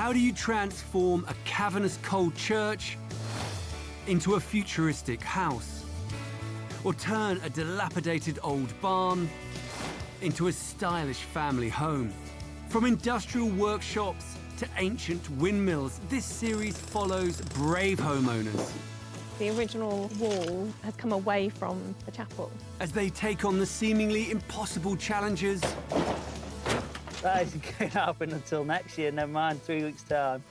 How do you transform a cavernous cold church into a futuristic house? Or turn a dilapidated old barn into a stylish family home? From industrial workshops to ancient windmills, this series follows brave homeowners The original wall has come away from the chapel. as they take on the seemingly impossible challenges That isn't going to happen until next year, never mind 3 weeks' time.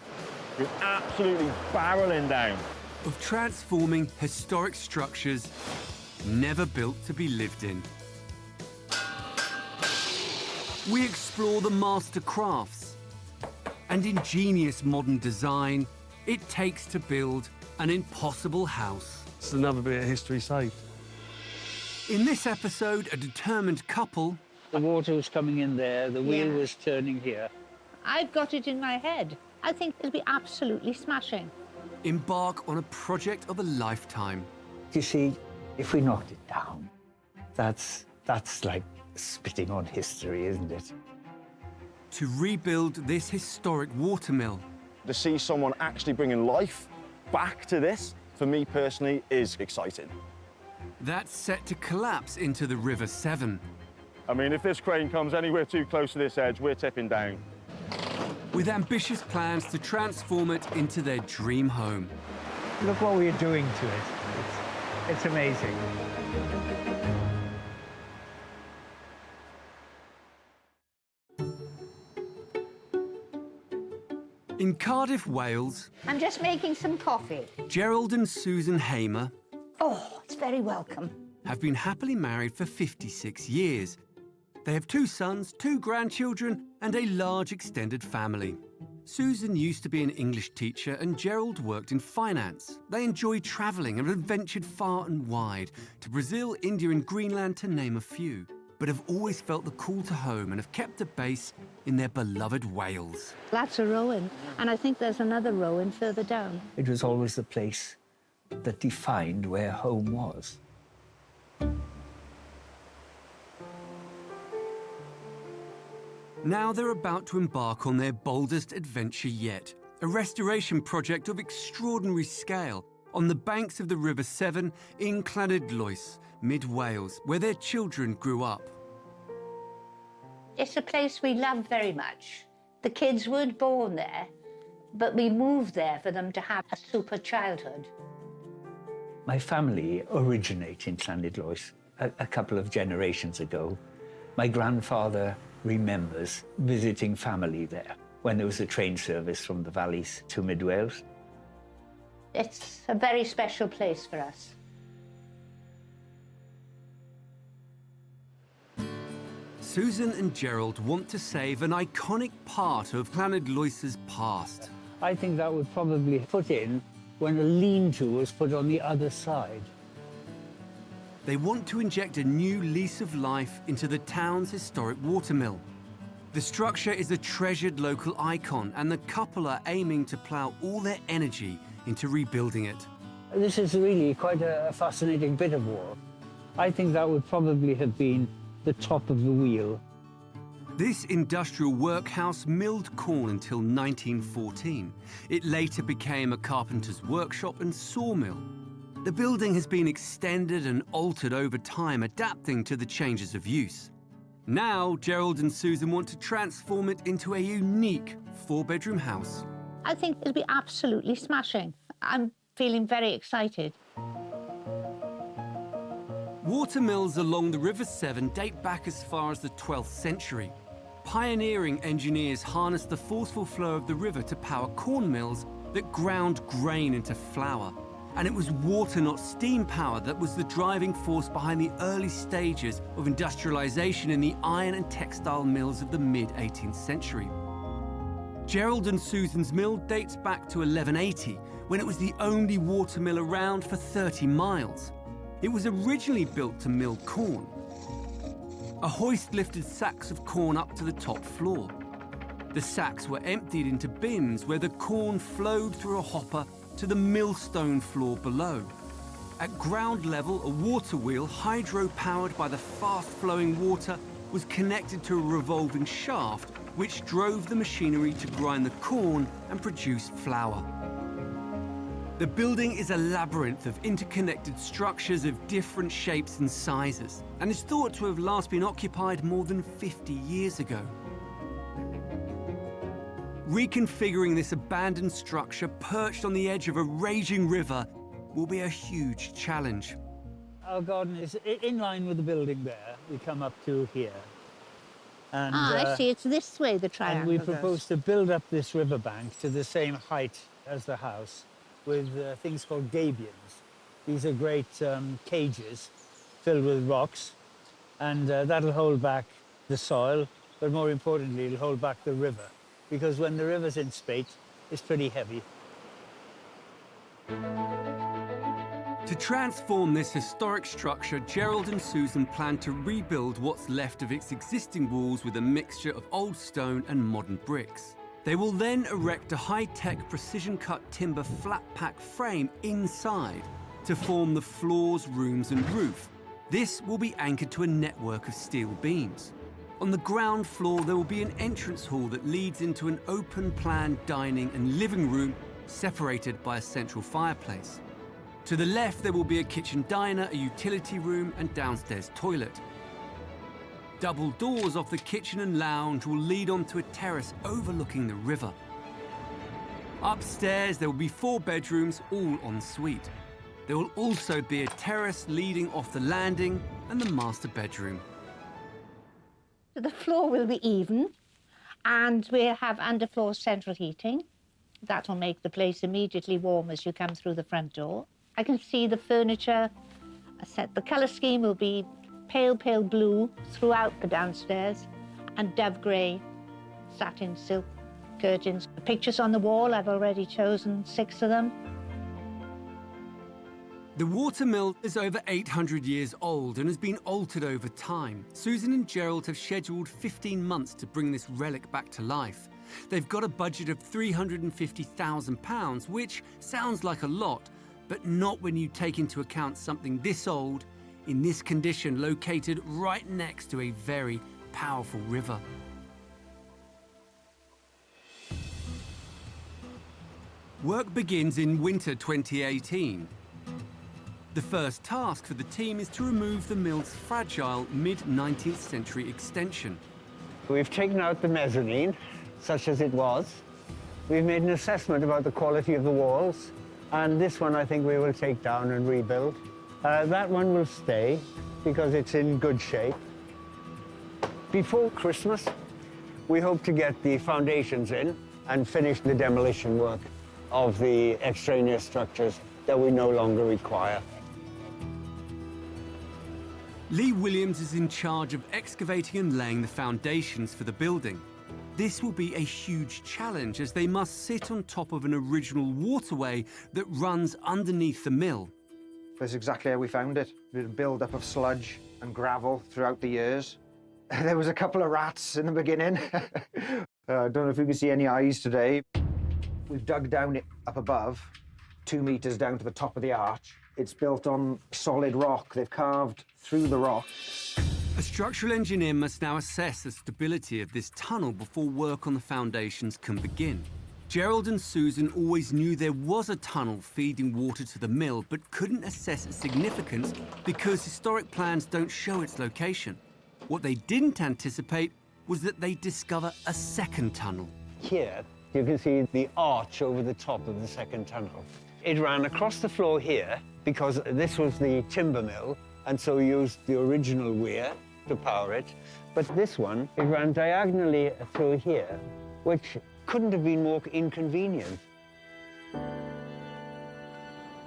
You're absolutely barreling down. of transforming historic structures never built to be lived in. We explore the master crafts and ingenious modern design it takes to build an impossible house. It's another bit of history saved. In this episode, a determined couple The water was coming in there, the wheel was turning here. I've got it in my head. I think it'll be absolutely smashing. embark on a project of a lifetime. You see, if we knocked it down, that's like spitting on history, isn't it? To rebuild this historic watermill. To see someone actually bringing life back to this, for me personally, is exciting. That's set to collapse into the River Severn. I mean, if this crane comes anywhere too close to this edge, we're tipping down. With ambitious plans to transform it into their dream home. Look what we're doing to it. It's amazing. In Cardiff, Wales, I'm just making some coffee. Gerald and Susan Hamer Oh, it's very welcome. have been happily married for 56 years. They have 2 sons, 2 grandchildren, and a large extended family. Susan used to be an English teacher and Gerald worked in finance. They enjoy travelling and have adventured far and wide, to Brazil, India and Greenland to name a few, but have always felt the call to home and have kept a base in their beloved Wales. That's a Rowan, and I think there's another Rowan further down. It was always the place that defined where home was. Now they're about to embark on their boldest adventure yet, a restoration project of extraordinary scale on the banks of the River Severn in Llanidloes, mid-Wales, where their children grew up. It's a place we love very much. The kids weren't born there, but we moved there for them to have a super childhood. My family originate in Llanidloes a couple of generations ago. My grandfather remembers visiting family there when there was a train service from the valleys to mid-Wales. It's a very special place for us. Susan and Gerald want to save an iconic part of Llanidloes' past. I think that was probably put in when a lean-to was put on the other side. They want to inject a new lease of life into the town's historic watermill. The structure is a treasured local icon, and the couple are aiming to plough all their energy into rebuilding it. This is really quite a fascinating bit of war. I think that would probably have been the top of the wheel. This industrial workhouse milled corn until 1914. It later became a carpenter's workshop and sawmill. The building has been extended and altered over time, adapting to the changes of use. Now, Gerald and Susan want to transform it into a unique 4-bedroom house. I think it'll be absolutely smashing. I'm feeling very excited. Watermills along the River Severn date back as far as the 12th century. Pioneering engineers harnessed the forceful flow of the river to power corn mills that ground grain into flour. And it was water, not steam power, that was the driving force behind the early stages of industrialization in the iron and textile mills of the mid-18th century. Gerald and Susan's mill dates back to 1180, when it was the only water mill around for 30 miles. It was originally built to mill corn. A hoist lifted sacks of corn up to the top floor. The sacks were emptied into bins where the corn flowed through a hopper to the millstone floor below. At ground level, a water wheel, hydro-powered by the fast-flowing water, was connected to a revolving shaft which drove the machinery to grind the corn and produce flour. The building is a labyrinth of interconnected structures of different shapes and sizes, and is thought to have last been occupied more than 50 years ago. Reconfiguring this abandoned structure perched on the edge of a raging river will be a huge challenge. Our garden is in line with the building there. We come up to here. And, I see, it's this way, the triangle and we goes. propose to build up this riverbank to the same height as the house with things called gabions. These are great cages filled with rocks, and that'll hold back the soil, but more importantly, it'll hold back the river, because when the river's in spate, it's pretty heavy. To transform this historic structure, Gerald and Susan plan to rebuild what's left of its existing walls with a mixture of old stone and modern bricks. They will then erect a high-tech precision-cut timber flat-pack frame inside to form the floors, rooms and roof. This will be anchored to a network of steel beams. On the ground floor, there will be an entrance hall that leads into an open-plan dining and living room separated by a central fireplace. To the left, there will be a kitchen diner, a utility room and downstairs toilet. Double doors off the kitchen and lounge will lead onto a terrace overlooking the river. Upstairs, there will be 4 bedrooms, all en suite. There will also be a terrace leading off the landing and the master bedroom. The floor will be even, and we'll have underfloor central heating. That'll make the place immediately warm as you come through the front door. I can see the furniture set. The colour scheme will be pale blue throughout the downstairs and dove grey satin silk curtains. The pictures on the wall, I've already chosen 6 of them. The watermill is over 800 years old and has been altered over time. Susan and Gerald have scheduled 15 months to bring this relic back to life. They've got a budget of £350,000, which sounds like a lot, but not when you take into account something this old, in this condition, located right next to a very powerful river. Work begins in winter 2018. The first task for the team is to remove the mill's fragile mid-19th century extension. We've taken out the mezzanine, such as it was. We've made an assessment about the quality of the walls, and this one I think we will take down and rebuild. That one will stay because it's in good shape. Before Christmas, we hope to get the foundations in and finish the demolition work of the extraneous structures that we no longer require. Lee Williams is in charge of excavating and laying the foundations for the building. This will be a huge challenge as they must sit on top of an original waterway that runs underneath the mill. That's exactly how we found it. We had a build-up of sludge and gravel throughout the years. There was a couple of rats in the beginning. I don't know if you can see any eyes today. We've dug down it up above, 2 meters down to the top of the arch. It's built on solid rock. They've carved through the rock. A structural engineer must now assess the stability of this tunnel before work on the foundations can begin. Gerald and Susan always knew there was a tunnel feeding water to the mill, but couldn't assess its significance because historic plans don't show its location. What they didn't anticipate was that they'd discover a second tunnel. Here, you can see the arch over the top of the second tunnel. It ran across the floor here because this was the timber mill, and so we used the original weir to power it. But this one, it ran diagonally through here, which couldn't have been more inconvenient.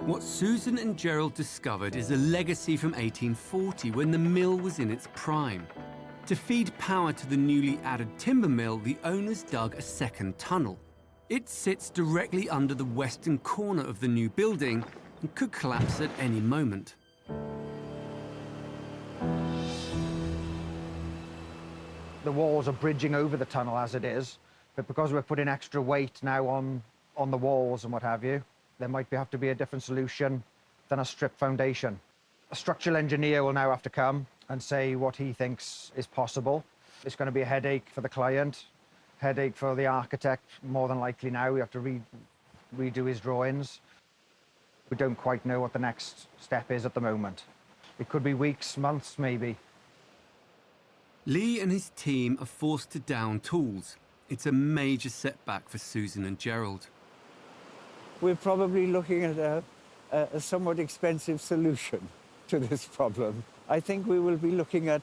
What Susan and Gerald discovered is a legacy from 1840 when the mill was in its prime. To feed power to the newly added timber mill, the owners dug a second tunnel. It sits directly under the western corner of the new building and could collapse at any moment. The walls are bridging over the tunnel as it is, but because we're putting extra weight now on the walls and what have you, there might have to be a different solution than a strip foundation. A structural engineer will now have to come and say what he thinks is possible. It's going to be a headache for the client, Headache for the architect, more than likely now. We have to redo his drawings. We don't quite know what the next step is at the moment. It could be weeks, months, maybe. Lee and his team are forced to down tools. It's a major setback for Susan and Gerald. We're probably looking at a somewhat expensive solution to this problem. I think we will be looking at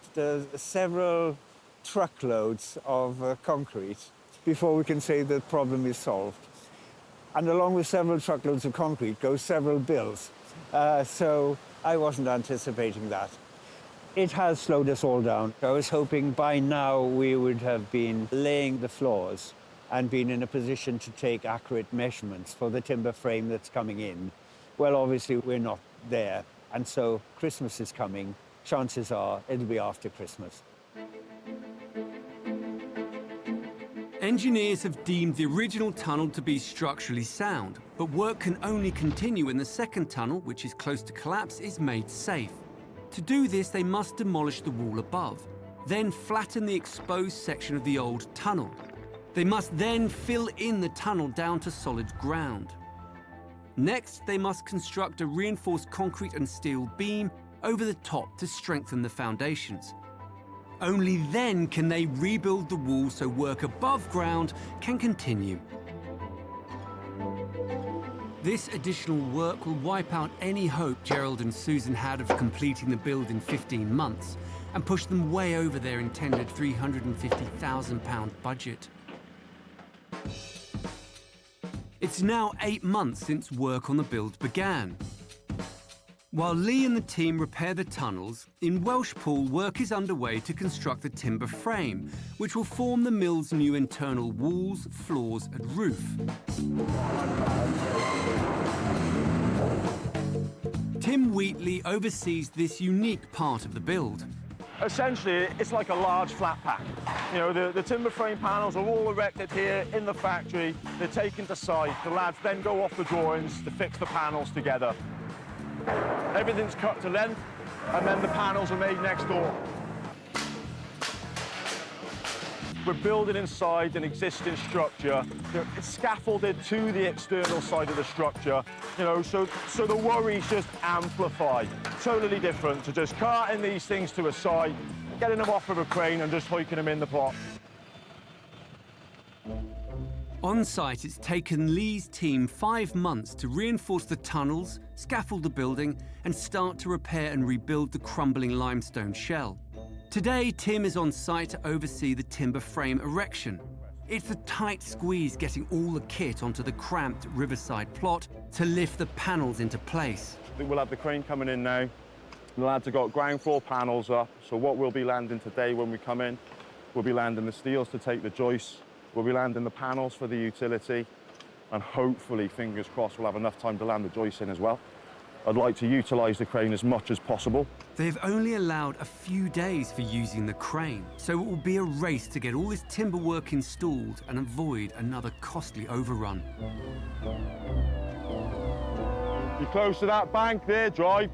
several truckloads of concrete before we can say the problem is solved. And along with several truckloads of concrete go several bills. So I wasn't anticipating that. It has slowed us all down. I was hoping by now we would have been laying the floors and been in a position to take accurate measurements for the timber frame that's coming in. Well, obviously we're not there. And so Christmas is coming. Chances are it'll be after Christmas. Engineers have deemed the original tunnel to be structurally sound, but work can only continue when the second tunnel, which is close to collapse, is made safe. To do this, they must demolish the wall above, then flatten the exposed section of the old tunnel. They must then fill in the tunnel down to solid ground. Next, they must construct a reinforced concrete and steel beam over the top to strengthen the foundations. Only then can they rebuild the wall so work above ground can continue. This additional work will wipe out any hope Gerald and Susan had of completing the build in 15 months and push them way over their intended £350,000 budget. It's now 8 months since work on the build began. While Lee and the team repair the tunnels, in Welshpool work is underway to construct the timber frame, which will form the mill's new internal walls, floors and roof. Tim Wheatley oversees this unique part of the build. Essentially, it's like a large flat pack. You know, the timber frame panels are all erected here in the factory. They're taken to site. The lads then go off the drawings to fix the panels together. Everything's cut to length, and then the panels are made next door. We're building inside an existing structure. You know, it's scaffolded to the external side of the structure, you know, so the worries just amplify. Totally different to just carting these things to a site, getting them off of a crane and just hoiking them in the plot. On site, it's taken Lee's team 5 months to reinforce the tunnels, scaffold the building, and start to repair and rebuild the crumbling limestone shell. Today, Tim is on site to oversee the timber frame erection. It's a tight squeeze getting all the kit onto the cramped riverside plot to lift the panels into place. We'll have the crane coming in now. The lads have got ground floor panels up, so what we'll be landing today when we come in, we'll be landing the steels to take the joists, we'll be landing the panels for the utility, and hopefully, fingers crossed, we'll have enough time to land the joists in as well. I'd like to utilise the crane as much as possible. They've only allowed a few days for using the crane, so it will be a race to get all this timber work installed and avoid another costly overrun. You're close to that bank there, drive.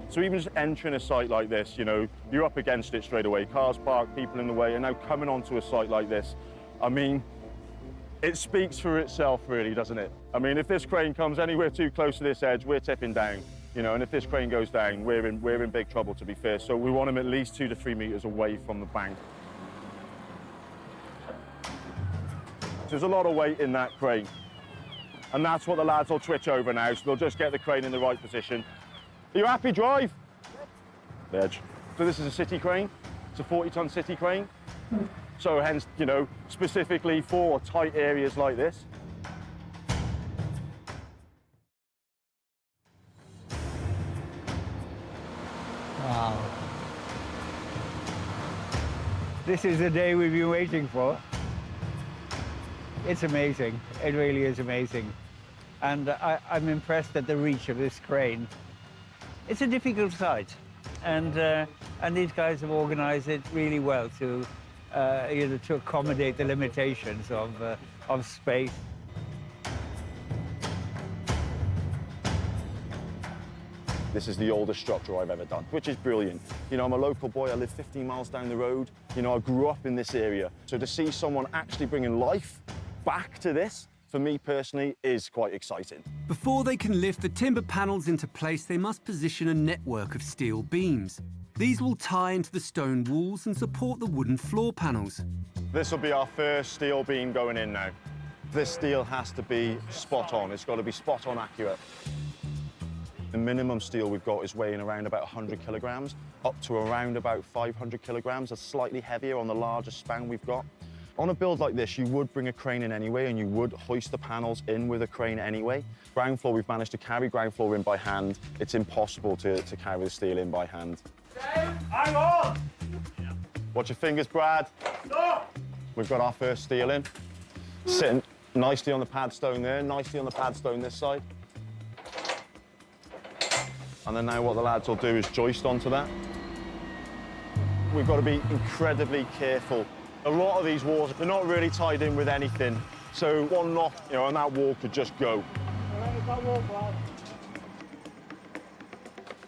So even just entering a site like this, you know, you're up against it straight away. Cars parked, people in the way, and now coming onto a site like this, I mean, it speaks for itself, really, doesn't it? I mean, if this crane comes anywhere too close to this edge, we're tipping down, you know, and if this crane goes down, we're in big trouble, to be fair. So we want them at least 2 to 3 metres away from the bank. There's a lot of weight in that crane, and that's what the lads will twitch over now, so they'll just get the crane in the right position. Are you happy, drive? The edge. So this is a city crane. It's a 40-ton city crane. So hence, you know, specifically for tight areas like this. Wow. This is the day we've been waiting for. It's amazing. It really is amazing. And I'm impressed at the reach of this crane. It's a difficult site, and these guys have organised it really well to, you know, to accommodate the limitations of space. This is the oldest structure I've ever done, which is brilliant. You know, I'm a local boy, I live 15 miles down the road. You know, I grew up in this area. So to see someone actually bringing life back to this, for me personally, is quite exciting. Before they can lift the timber panels into place, they must position a network of steel beams. These will tie into the stone walls and support the wooden floor panels. This will be our first steel beam going in now. This steel has to be spot on. It's got to be spot on accurate. The minimum steel we've got is weighing around about 100 kilograms, up to around about 500 kilograms. That's slightly heavier on the largest span we've got. On a build like this, you would bring a crane in anyway, and you would hoist the panels in with a crane anyway. Ground floor, we've managed to carry ground floor in by hand. It's impossible to carry the steel in by hand. Hang on! Watch your fingers, Brad. Stop! We've got our first steel in. Sitting nicely on the pad stone there, nicely on the pad stone this side. And then now what the lads will do is joist onto that. We've got to be incredibly careful. A lot of these walls, they're not really tied in with anything. So one knock, you know, and that wall could just go.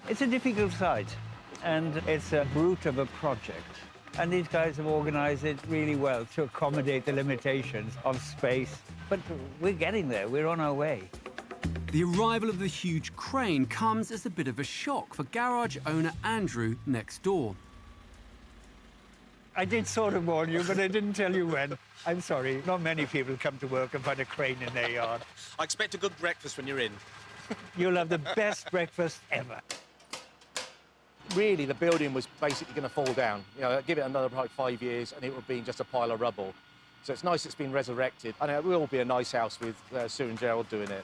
It's a difficult site, and it's a brute of a project. And these guys have organised it really well to accommodate the limitations of space. But we're getting there, we're on our way. The arrival of the huge crane comes as a bit of a shock for garage owner Andrew next door. I did sort of warn you, but I didn't tell you when. I'm sorry, not many people come to work and find a crane in their yard. I expect a good breakfast when you're in. You'll have the best breakfast ever. Really, the building was basically going to fall down. You know, give it another like 5 years and it would be just a pile of rubble. So it's nice it's been resurrected. And it will be a nice house with Sue and Gerald doing it.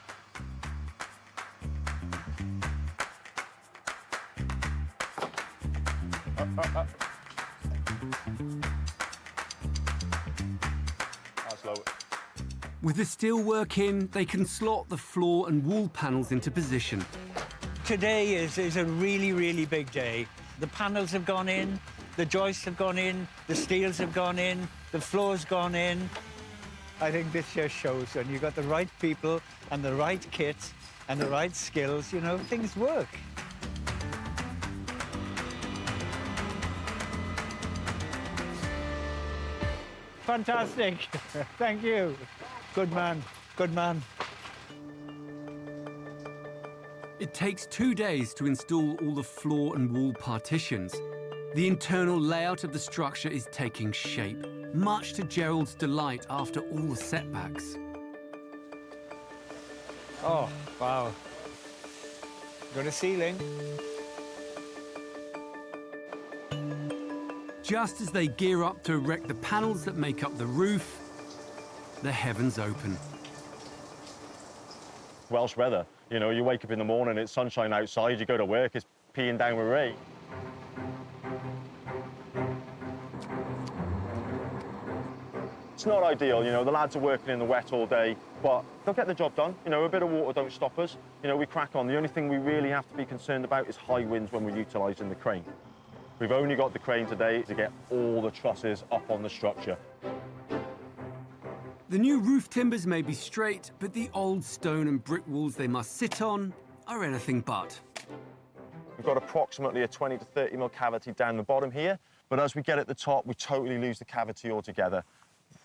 That's low. With the steel work in, they can slot the floor and wall panels into position. Today is a really, really big day. The panels have gone in, the joists have gone in, the steels have gone in, the floor's gone in. I think this just shows when you've got the right people and the right kit and the right skills, you know, things work. Fantastic. Thank you. Good man. Good man. It takes 2 days to install all the floor and wall partitions. The internal layout of the structure is taking shape, much to Gerald's delight after all the setbacks. Oh, wow. Got a ceiling. Just as they gear up to erect the panels that make up the roof, the heavens open. Welsh weather. You know, you wake up in the morning, it's sunshine outside, you go to work, it's peeing down with rain. It's not ideal, you know, the lads are working in the wet all day, but they'll get the job done. You know, a bit of water don't stop us. You know, we crack on. The only thing we really have to be concerned about is high winds when we're utilising the crane. We've only got the crane today to get all the trusses up on the structure. The new roof timbers may be straight, but the old stone and brick walls they must sit on are anything but. We've got approximately a 20 to 30 mil cavity down the bottom here, but as we get at the top, we totally lose the cavity altogether.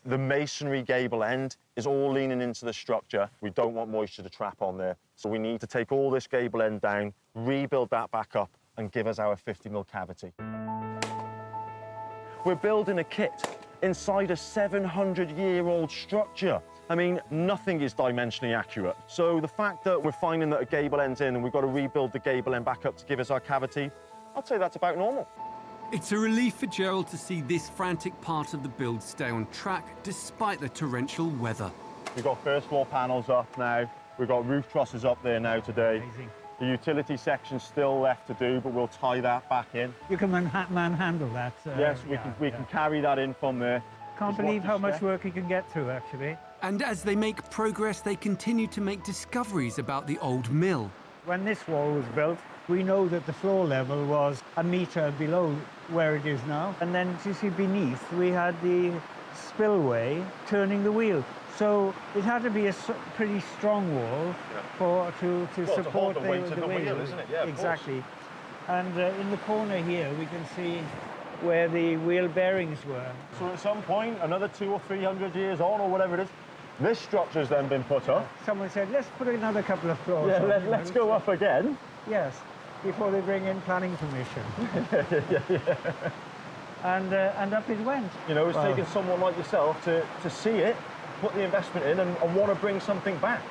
The masonry gable end is all leaning into the structure. We don't want moisture to trap on there. So we need to take all this gable end down, rebuild that back up, and give us our 50 mil cavity. We're building a kit inside a 700-year-old structure. I mean, nothing is dimensionally accurate. So the fact that we're finding that a gable end's in and we've got to rebuild the gable end back up to give us our cavity, I'd say that's about normal. It's a relief for Gerald to see this frantic part of the build stay on track despite the torrential weather. We've got first floor panels up now. We've got roof trusses up there now today. Amazing. The utility section's still left to do, but we'll tie that back in. You can manhandle that. Yes, we can carry that in from there. Can't believe how much work you can get through, actually. And as they make progress, they continue to make discoveries about the old mill. When this wall was built, we know that the floor level was a metre below where it is now. And then, you see, beneath, we had the spillway turning the wheel. So it had to be a pretty strong wall to support the weight of the wheel, isn't it? Yeah, exactly. And in the corner here, we can see where the wheel bearings were. So at some point, another 200 or 300 years on, or whatever it is, this structure's then been put up. Someone said, let's put another couple of floors Yeah, on. let's go up again. Yes, before they bring in planning permission. And up it went. You know, it's taken someone like yourself to see it, put the investment in, and want to bring something back.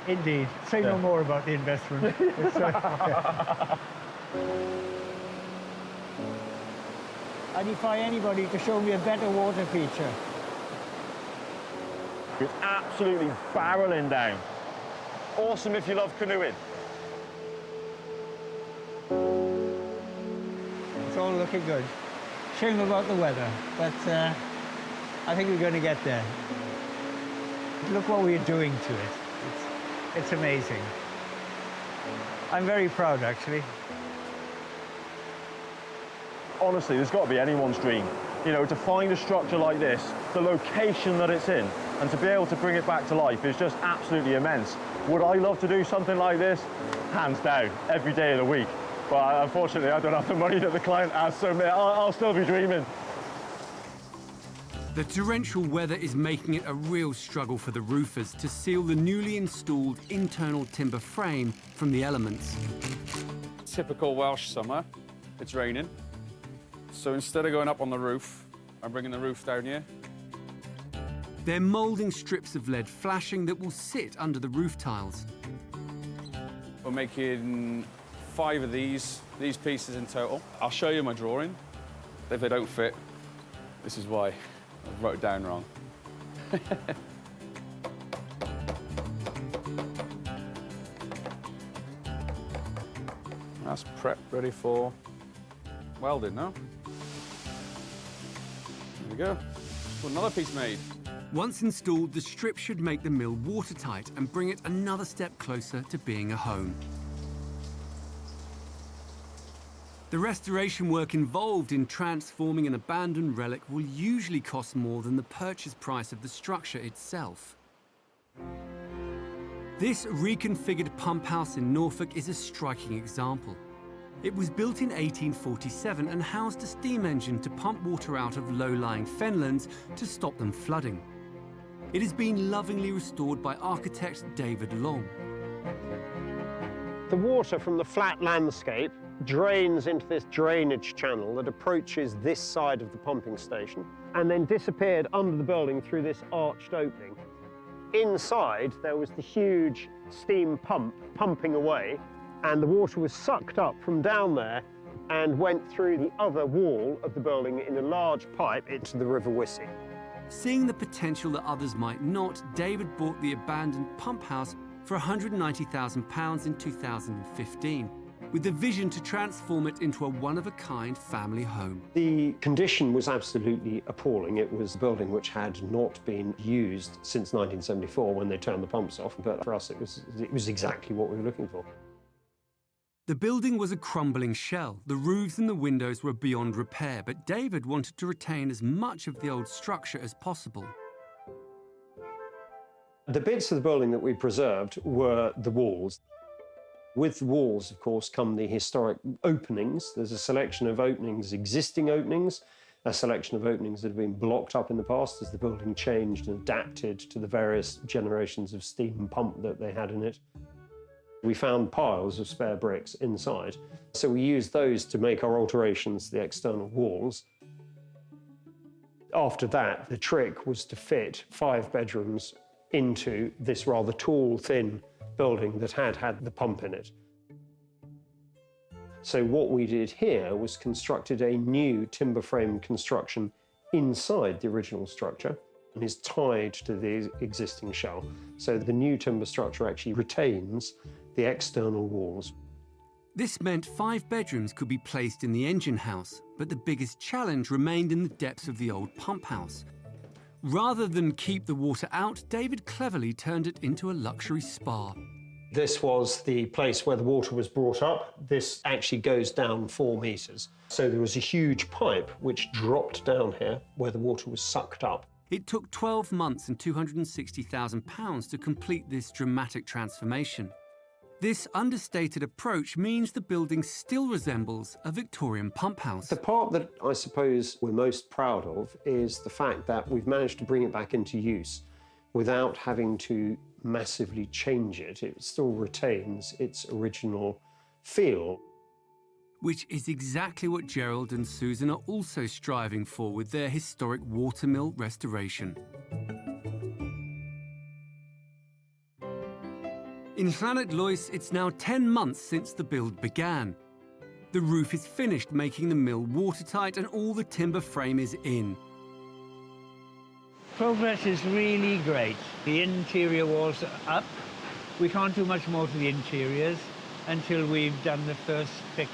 Indeed. Say no more about the investment. I defy anybody to show me a better water feature. It's absolutely barreling down. Awesome if you love canoeing. It's all looking good. Shame about the weather, but I think we're going to get there. Look what we're doing to it. It's amazing. I'm very proud, actually. Honestly, there's got to be anyone's dream. You know, to find a structure like this, the location that it's in, and to be able to bring it back to life is just absolutely immense. Would I love to do something like this? Hands down, every day of the week. But unfortunately, I don't have the money that the client has, so I'll still be dreaming. The torrential weather is making it a real struggle for the roofers to seal the newly installed internal timber frame from the elements. Typical Welsh summer, it's raining. So instead of going up on the roof, I'm bringing the roof down here. They're moulding strips of lead flashing that will sit under the roof tiles. We're making 5 of these pieces in total. I'll show you my drawing. If they don't fit, this is why. I wrote it down wrong. That's prepped, ready for welding now. There we go. Put another piece made. Once installed, the strip should make the mill watertight and bring it another step closer to being a home. The restoration work involved in transforming an abandoned relic will usually cost more than the purchase price of the structure itself. This reconfigured pump house in Norfolk is a striking example. It was built in 1847 and housed a steam engine to pump water out of low-lying fenlands to stop them flooding. It has been lovingly restored by architect David Long. The water from the flat landscape drains into this drainage channel that approaches this side of the pumping station and then disappeared under the building through this arched opening. Inside, there was the huge steam pump pumping away, and the water was sucked up from down there and went through the other wall of the building in a large pipe into the River Wissey. Seeing the potential that others might not, David bought the abandoned pump house for £190,000 in 2015, with the vision to transform it into a one-of-a-kind family home. The condition was absolutely appalling. It was a building which had not been used since 1974 when they turned the pumps off, but for us it was exactly what we were looking for. The building was a crumbling shell. The roofs and the windows were beyond repair, but David wanted to retain as much of the old structure as possible. The bits of the building that we preserved were the walls. With the walls, of course, come the historic openings. There's a selection of openings, existing openings, a selection of openings that have been blocked up in the past as the building changed and adapted to the various generations of steam pump that they had in it. We found piles of spare bricks inside, so we used those to make our alterations to the external walls. After that, the trick was to fit 5 bedrooms into this rather tall, thin building that had the pump in it. So what we did here was constructed a new timber frame construction inside the original structure and is tied to the existing shell. So the new timber structure actually retains the external walls. This meant 5 bedrooms could be placed in the engine house, but the biggest challenge remained in the depths of the old pump house. Rather than keep the water out, David cleverly turned it into a luxury spa. This was the place where the water was brought up. This actually goes down 4 meters. So there was a huge pipe which dropped down here where the water was sucked up. It took 12 months and £260,000 to complete this dramatic transformation. This understated approach means the building still resembles a Victorian pump house. The part that I suppose we're most proud of is the fact that we've managed to bring it back into use without having to massively change it. It still retains its original feel. Which is exactly what Gerald and Susan are also striving for with their historic watermill restoration. In Llanidloes, it's now 10 months since the build began. The roof is finished, making the mill watertight, and all the timber frame is in. Progress is really great. The interior walls are up. We can't do much more to the interiors until we've done the first fix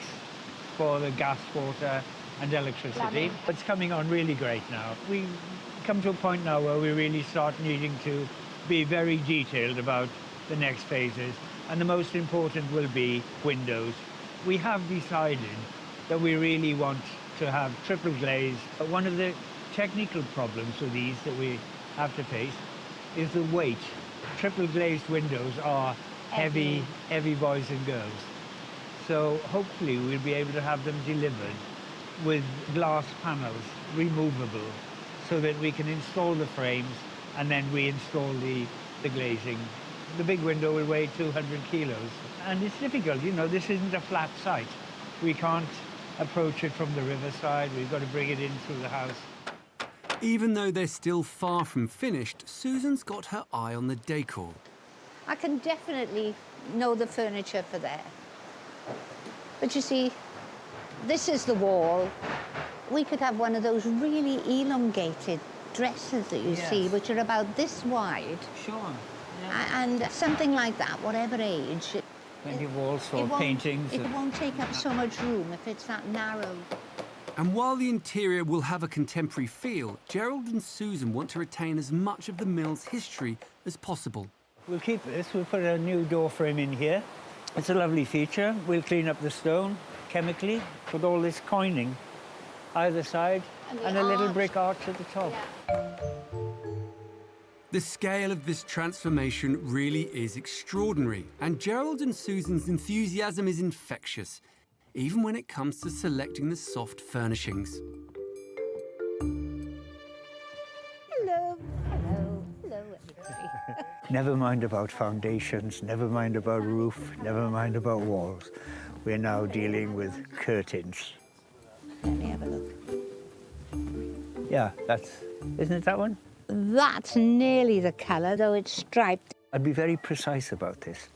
for the gas, water and electricity. It's coming on really great now. We've come to a point now where we really start needing to be very detailed about the next phases, and the most important will be windows. We have decided that we really want to have triple glaze. But one of the technical problems with these that we have to face is the weight. Triple glazed windows are heavy boys and girls. So hopefully we'll be able to have them delivered with glass panels, removable, so that we can install the frames and then reinstall the glazing. The big window will weigh 200 kilos. And it's difficult, you know, this isn't a flat site. We can't approach it from the riverside. We've got to bring it in through the house. Even though they're still far from finished, Susan's got her eye on the decor. I can definitely know the furniture for there. But you see, this is the wall. We could have one of those really elongated dresses that you see, which are about this wide. Sure. And something like that, whatever age. Plenty of walls for paintings. It won't take up so much room if it's that narrow. And while the interior will have a contemporary feel, Gerald and Susan want to retain as much of the mill's history as possible. We'll keep this. We'll put a new door frame in here. It's a lovely feature. We'll clean up the stone chemically, put all this coining either side, and a little brick arch at the top. Yeah. The scale of this transformation really is extraordinary, and Gerald and Susan's enthusiasm is infectious, even when it comes to selecting the soft furnishings. Hello, hello, hello, everybody. Never mind about foundations, never mind about roof, never mind about walls. We're now dealing with curtains. Let me have a look. Yeah, isn't it that one? That's nearly the colour, though it's striped. I'd be very precise about this.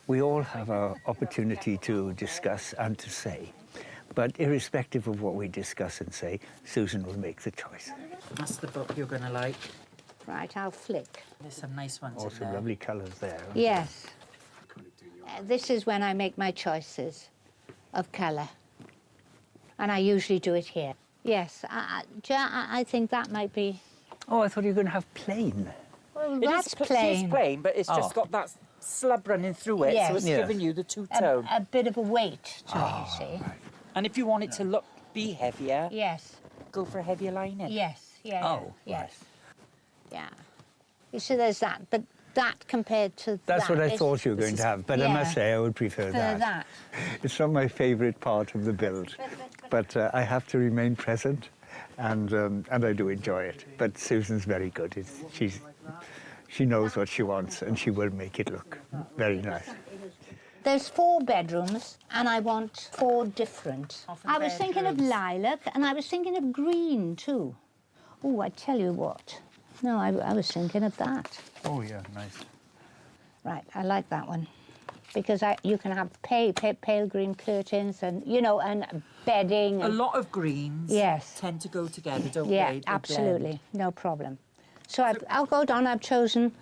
We all have our opportunity to discuss and to say. But irrespective of what we discuss and say, Susan will make the choice. That's the book you're going to like. Right, I'll flick. There's some nice ones in Also there. lovely colours there. Yes. This is when I make my choices of colour. And I usually do it here. Yes, I think that might be... Oh, I thought you were going to have plain. Well, It that's is plain. plain, but it's just got that slab running through it, Yes. so it's Yeah. giving you the two-tone. A bit of a weight to it, you see. And if you want it to be heavier, Yes, go for a heavier lining. yes, yeah. Oh, yes. Yeah. You see, there's that, but that compared to That's that what I is- thought you were going to have, but I Yeah. must say I would prefer For that. that. It's not my favourite part of the build, but I have to remain present, and I do enjoy it. But Susan's very good. She knows what she wants, and she will make it look very nice. There's 4 bedrooms, and I want 4 different. I was thinking of lilac, and I was thinking of green, too. Oh, I tell you what. No, I was thinking of that. Oh, yeah, nice. Right, I like that one. Because you can have pale green curtains and, you know, and bedding. A And, lot of greens Yes. tend to go together, don't yeah, they? They absolutely. blend. No problem. So I'll go down. I've chosen...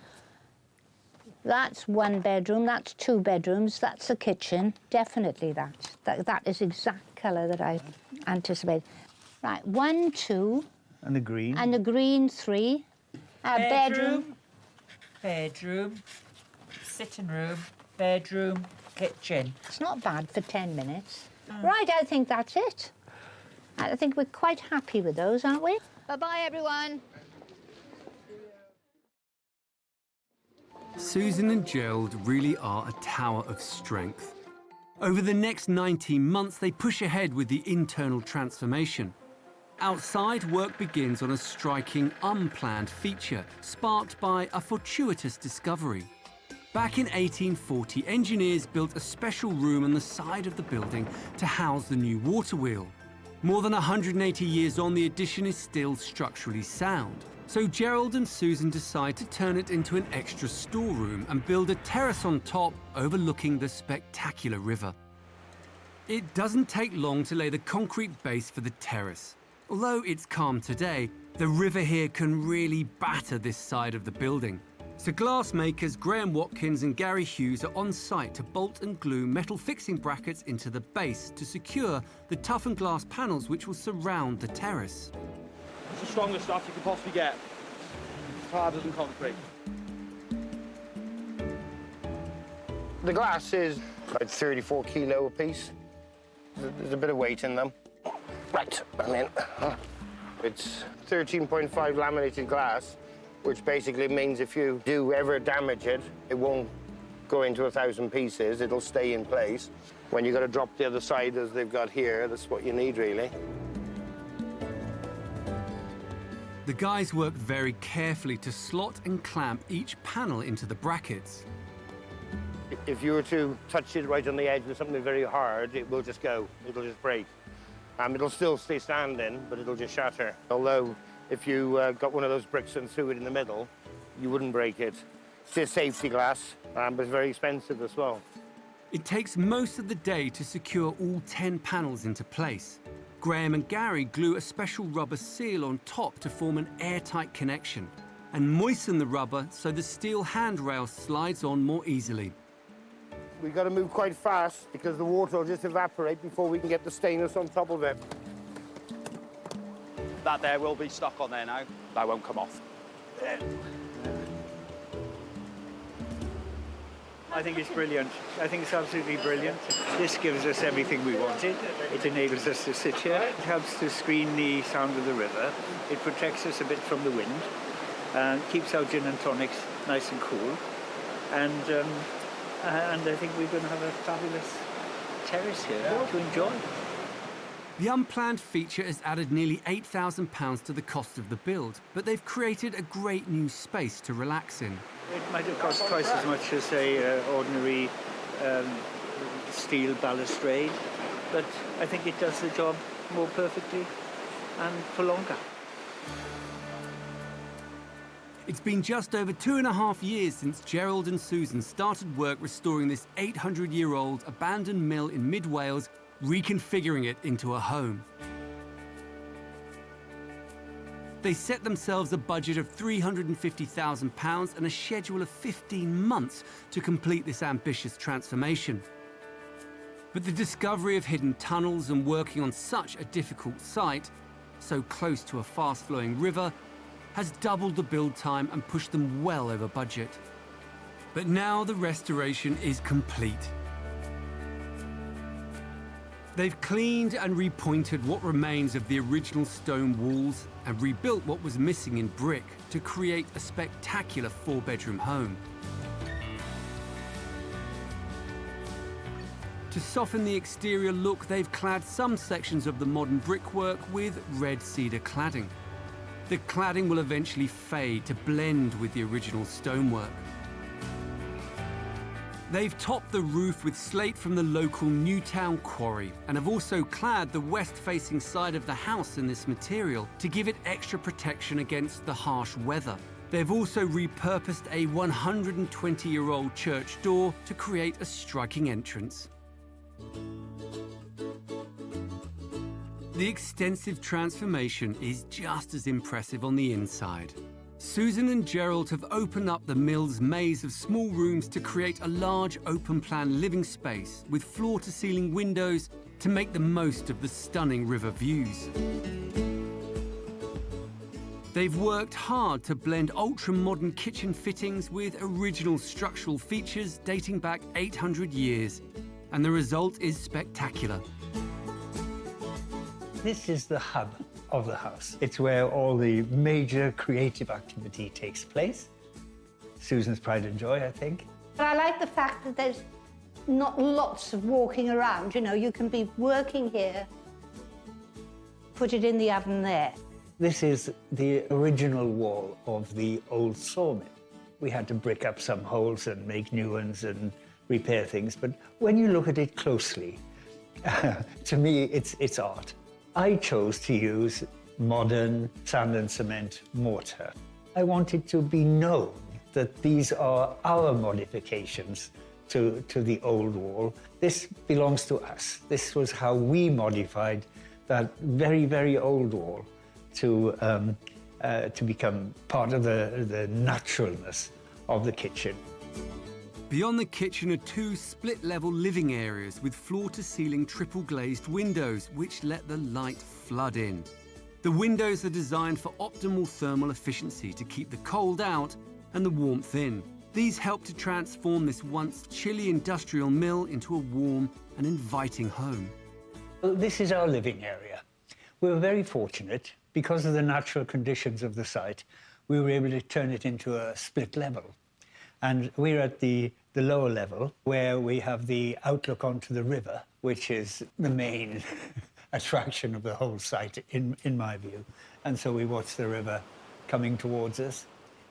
That's 1 bedroom, that's 2 bedrooms, that's the kitchen. Definitely that. That is exact colour that I anticipate. Right, 1, 2... And the green? And the green 3. Bedroom. Bedroom. Sitting room. Bedroom. Kitchen. It's not bad for 10 minutes. Right, I think that's it. I think we're quite happy with those, aren't we? Bye-bye, everyone. Susan and Gerald really are a tower of strength. Over the next 19 months, they push ahead with the internal transformation. Outside, work begins on a striking, unplanned feature, sparked by a fortuitous discovery. Back in 1840, engineers built a special room on the side of the building to house the new water wheel. More than 180 years on, the addition is still structurally sound. So Gerald and Susan decide to turn it into an extra storeroom and build a terrace on top overlooking the spectacular river. It doesn't take long to lay the concrete base for the terrace. Although it's calm today, the river here can really batter this side of the building. So glass makers Graham Watkins and Gary Hughes are on site to bolt and glue metal fixing brackets into the base to secure the toughened glass panels which will surround the terrace. It's the strongest stuff you can possibly get. It's harder than concrete. The glass is about 34 kilo a piece. There's a bit of weight in them. Right, I'm in. It's 13.5 laminated glass, which basically means if you do ever damage it, it won't go into 1,000 pieces, it'll stay in place. When you've got to drop the other side, as they've got here, that's what you need, really. The guys work very carefully to slot and clamp each panel into the brackets. If you were to touch it right on the edge with something very hard, it will just go, it'll just break. It'll still stay standing, but it'll just shatter. Although, if you got one of those bricks and threw it in the middle, you wouldn't break it. It's just safety glass, but it's very expensive as well. It takes most of the day to secure all 10 panels into place. Graham and Gary glue a special rubber seal on top to form an airtight connection and moisten the rubber so the steel handrail slides on more easily. We've got to move quite fast because the water will just evaporate before we can get the stainless on top of it. That there will be stuck on there now. That won't come off. I think it's brilliant. I think it's absolutely brilliant. This gives us everything we wanted. It enables us to sit here. It helps to screen the sound of the river. It protects us a bit from the wind and keeps our gin and tonics nice and cool. And I think we're going to have a fabulous terrace here to enjoy. The unplanned feature has added nearly £8,000 to the cost of the build, but they've created a great new space to relax in. It might have cost twice as much as a ordinary steel balustrade, but I think it does the job more perfectly and for longer. It's been just over 2.5 years since Gerald and Susan started work restoring this 800-year-old abandoned mill in mid-Wales, reconfiguring it into a home. They set themselves a budget of £350,000 and a schedule of 15 months to complete this ambitious transformation. But the discovery of hidden tunnels and working on such a difficult site, so close to a fast-flowing river, has doubled the build time and pushed them well over budget. But now the restoration is complete. They've cleaned and repointed what remains of the original stone walls and rebuilt what was missing in brick to create a spectacular 4-bedroom home. To soften the exterior look, they've clad some sections of the modern brickwork with red cedar cladding. The cladding will eventually fade to blend with the original stonework. They've topped the roof with slate from the local Newtown quarry and have also clad the west-facing side of the house in this material to give it extra protection against the harsh weather. They've also repurposed a 120-year-old church door to create a striking entrance. The extensive transformation is just as impressive on the inside. Susan and Gerald have opened up the mill's maze of small rooms to create a large open-plan living space with floor-to-ceiling windows to make the most of the stunning river views. They've worked hard to blend ultra-modern kitchen fittings with original structural features dating back 800 years, and the result is spectacular. This is the hub of the house. It's where all the major creative activity takes place. Susan's pride and joy, I think. But I like the fact that there's not lots of walking around. You know, you can be working here, put it in the oven there. This is the original wall of the old sawmill. We had to brick up some holes and make new ones and repair things, but when you look at it closely, to me, it's art. I chose to use modern sand and cement mortar. I wanted to be known that these are our modifications to the old wall. This belongs to us. This was how we modified that very, very old wall to become part of the naturalness of the kitchen. Beyond the kitchen are two split-level living areas with floor-to-ceiling triple-glazed windows which let the light flood in. The windows are designed for optimal thermal efficiency to keep the cold out and the warmth in. These help to transform this once chilly industrial mill into a warm and inviting home. This is our living area. We were very fortunate. Because of the natural conditions of the site, we were able to turn it into a split level. And we're at the lower level, where we have the outlook onto the river, which is the main attraction of the whole site, in my view. And so we watch the river coming towards us.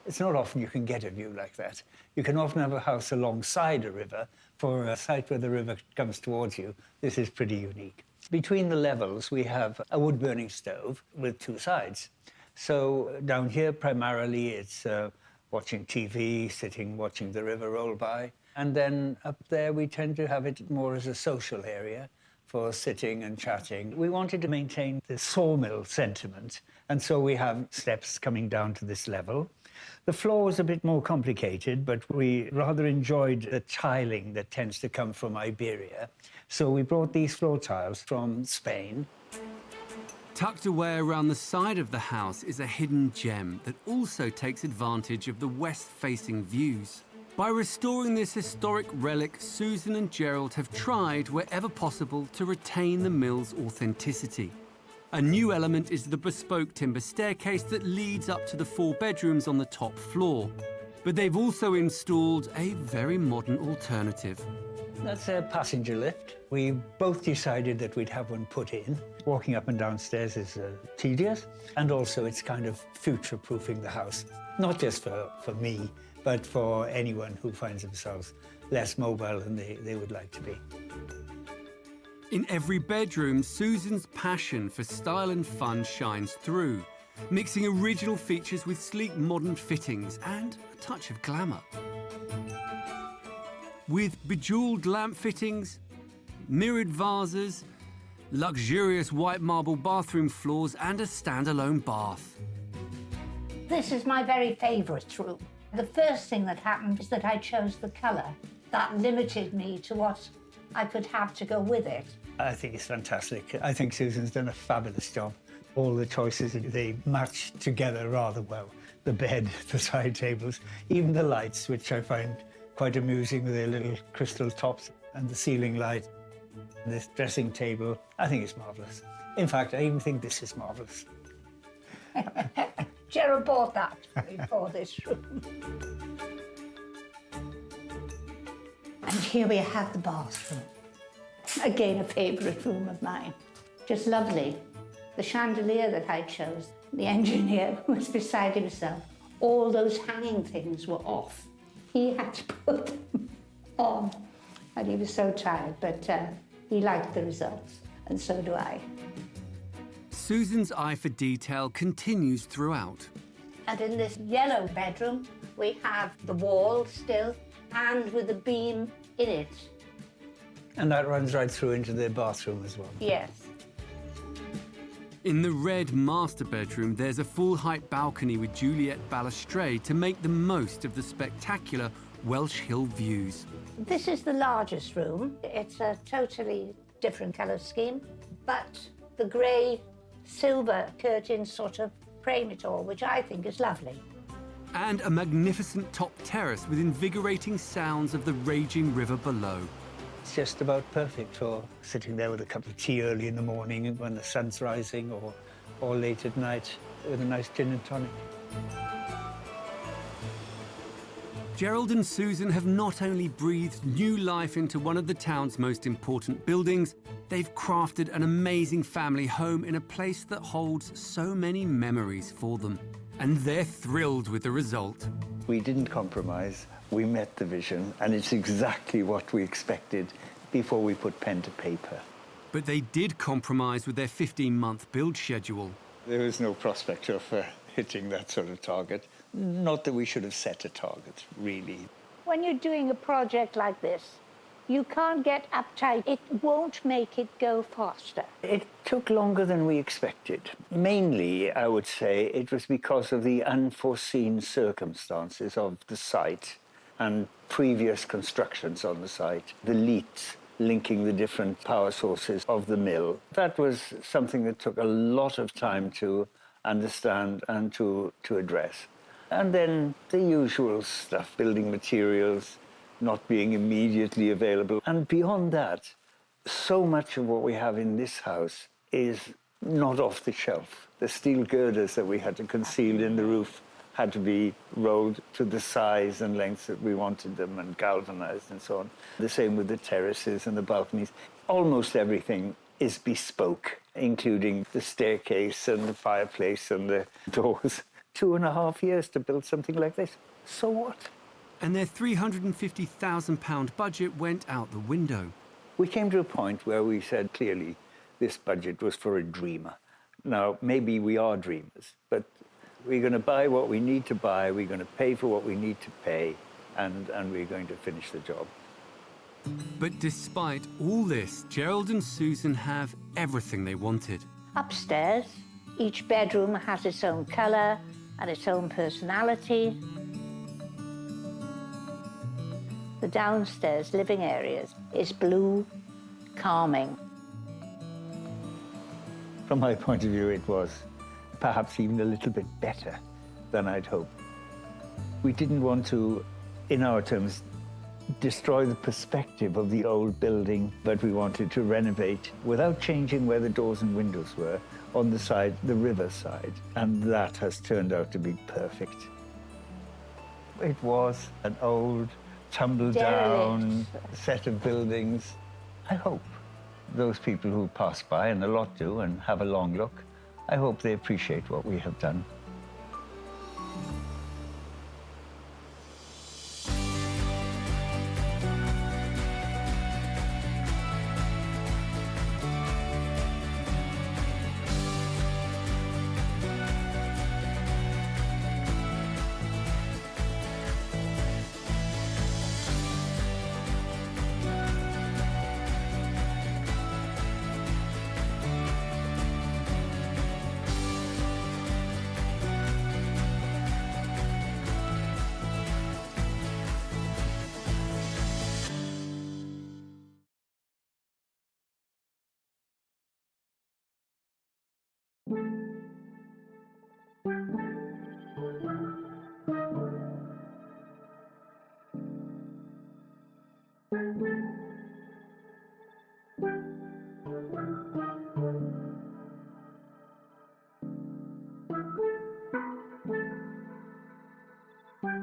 It's not often you can get a view like that. You can often have a house alongside a river. For a site where the river comes towards you, this is pretty unique. Between the levels, we have a wood-burning stove with two sides. So down here, primarily, it's watching TV, sitting, watching the river roll by. And then up there, we tend to have it more as a social area for sitting and chatting. We wanted to maintain the sawmill sentiment, and so we have steps coming down to this level. The floor is a bit more complicated, but we rather enjoyed the tiling that tends to come from Iberia. So we brought these floor tiles from Spain. Tucked away around the side of the house is a hidden gem that also takes advantage of the west-facing views. By restoring this historic relic, Susan and Gerald have tried, wherever possible, to retain the mill's authenticity. A new element is the bespoke timber staircase that leads up to the 4 bedrooms on the top floor. But they've also installed a very modern alternative. That's a passenger lift. We both decided that we'd have one put in. Walking up and down stairs is tedious, and also it's kind of future-proofing the house. Not just for me, but for anyone who finds themselves less mobile than they would like to be. In every bedroom, Susan's passion for style and fun shines through, mixing original features with sleek modern fittings and a touch of glamour. With bejeweled lamp fittings, mirrored vases, luxurious white marble bathroom floors and a standalone bath. This is my very favourite room. The first thing that happened is that I chose the colour. That limited me to what I could have to go with it. I think it's fantastic. I think Susan's done a fabulous job. All the choices, they match together rather well. The bed, the side tables, even the lights, which I find quite amusing with their little crystal tops, and the ceiling light. This dressing table, I think it's marvellous. In fact, I even think this is marvellous. Gerald bought that for this room. And here we have the bathroom. Again, a favourite room of mine. Just lovely. The chandelier that I chose, the engineer was beside himself. All those hanging things were off. He had to put them on, and he was so tired, but he liked the results, and so do I. Susan's eye for detail continues throughout. And in this yellow bedroom, we have the wall still, and with a beam in it. And that runs right through into the bathroom as well. Yes. In the red master bedroom, there's a full-height balcony with Juliet balustrade to make the most of the spectacular Welsh Hill views. This is the largest room. It's a totally different colour scheme, but the grey silver curtains sort of frame it all, which I think is lovely. And a magnificent top terrace with invigorating sounds of the raging river below. It's just about perfect for sitting there with a cup of tea early in the morning when the sun's rising, or late at night with a nice gin and tonic. Gerald and Susan have not only breathed new life into one of the town's most important buildings, they've crafted an amazing family home in a place that holds so many memories for them. And they're thrilled with the result. We didn't compromise. We met the vision, and it's exactly what we expected before we put pen to paper. But they did compromise with their 15-month build schedule. There was no prospect of hitting that sort of target. Not that we should have set a target, really. When you're doing a project like this, you can't get uptight. It won't make it go faster. It took longer than we expected. Mainly, I would say, it was because of the unforeseen circumstances of the site and previous constructions on the site, the leaks linking the different power sources of the mill. That was something that took a lot of time to understand and to address. And then the usual stuff, building materials not being immediately available. And beyond that, so much of what we have in this house is not off the shelf. The steel girders that we had to conceal in the roof had to be rolled to the size and lengths that we wanted them and galvanized and so on. The same with the terraces and the balconies. Almost everything is bespoke, including the staircase and the fireplace and the doors. 2.5 years to build something like this. So what? And their £350,000 budget went out the window. We came to a point where we said clearly this budget was for a dreamer. Now, maybe we are dreamers, but we're going to buy what we need to buy, we're going to pay for what we need to pay, and we're going to finish the job. But despite all this, Gerald and Susan have everything they wanted. Upstairs, each bedroom has its own colour and its own personality. The downstairs living areas is blue, calming. From my point of view, it was perhaps even a little bit better than I'd hoped. We didn't want to, in our terms, destroy the perspective of the old building, but we wanted to renovate without changing where the doors and windows were on the side, the river side, and that has turned out to be perfect. It was an old, tumble-down set of buildings. I hope those people who pass by, and a lot do, and have a long look, I hope they appreciate what we have done.